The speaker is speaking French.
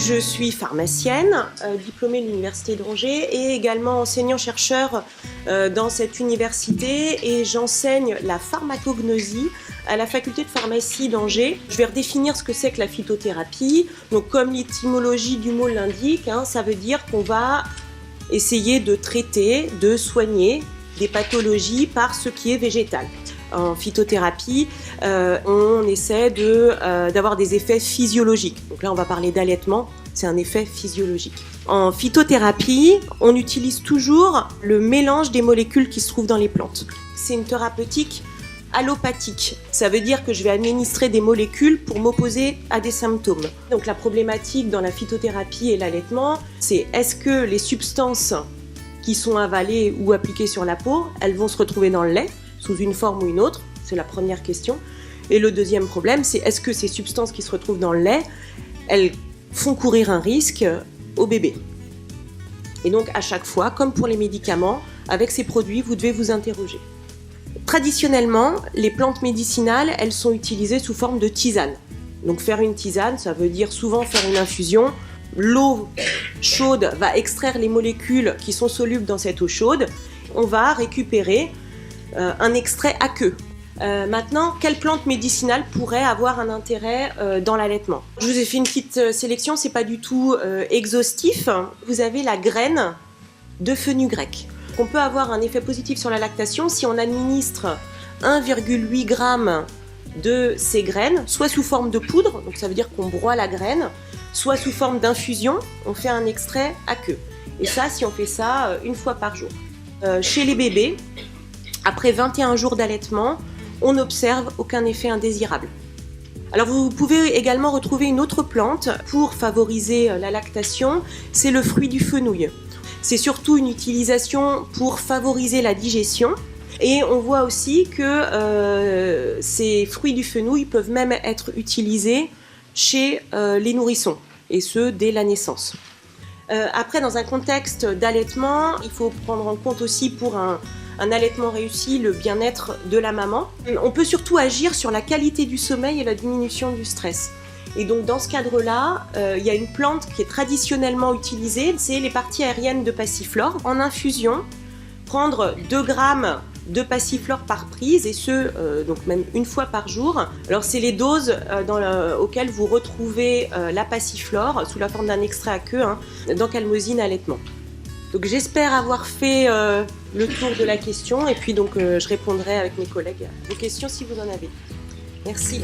Je suis pharmacienne, diplômée de l'Université d'Angers et également enseignant-chercheur dans cette université et j'enseigne la pharmacognosie à la faculté de pharmacie d'Angers. Je vais redéfinir ce que c'est que la phytothérapie. Donc comme l'étymologie du mot l'indique, ça veut dire qu'on va essayer de traiter, de soigner des pathologies par ce qui est végétal. En phytothérapie, on essaie d'avoir des effets physiologiques. Donc là, on va parler d'allaitement, c'est un effet physiologique. En phytothérapie, on utilise toujours le mélange des molécules qui se trouvent dans les plantes. C'est une thérapeutique allopathique. Ça veut dire que je vais administrer des molécules pour m'opposer à des symptômes. Donc la problématique dans la phytothérapie et l'allaitement, c'est est-ce que les substances qui sont avalées ou appliquées sur la peau, elles vont se retrouver dans le lait sous une forme ou une autre, c'est la première question. Et le deuxième problème, c'est est-ce que ces substances qui se retrouvent dans le lait, elles font courir un risque au bébé. Et donc à chaque fois, comme pour les médicaments, avec ces produits, vous devez vous interroger. Traditionnellement, les plantes médicinales, elles sont utilisées sous forme de tisane. Donc faire une tisane, ça veut dire souvent faire une infusion. L'eau chaude va extraire les molécules qui sont solubles dans cette eau chaude. On va récupérer un extrait aqueux. Maintenant, quelle plante médicinale pourrait avoir un intérêt dans l'allaitement ? Je vous ai fait une petite sélection, c'est pas du tout exhaustif. Vous avez la graine de fenugrec. On peut avoir un effet positif sur la lactation si on administre 1,8 g de ces graines, soit sous forme de poudre, donc ça veut dire qu'on broie la graine, soit sous forme d'infusion, on fait un extrait aqueux. Et ça, si on fait ça une fois par jour. Chez les bébés, après 21 jours d'allaitement, on n'observe aucun effet indésirable. Alors vous pouvez également retrouver une autre plante pour favoriser la lactation, c'est le fruit du fenouil. C'est surtout une utilisation pour favoriser la digestion et on voit aussi que ces fruits du fenouil peuvent même être utilisés chez les nourrissons et ce dès la naissance. Après, dans un contexte d'allaitement, il faut prendre en compte aussi pour un allaitement réussi, le bien-être de la maman. On peut surtout agir sur la qualité du sommeil et la diminution du stress. Et donc dans ce cadre-là, il y a une plante qui est traditionnellement utilisée, c'est les parties aériennes de passiflore. En infusion, prendre 2 g de passiflore par prise, et ce, donc même une fois par jour. Alors c'est les doses auxquelles vous retrouvez la passiflore sous la forme d'un extrait aqueux dans Calmosine allaitement. Donc j'espère avoir fait le tour de la question et puis donc je répondrai avec mes collègues à vos questions si vous en avez. Merci.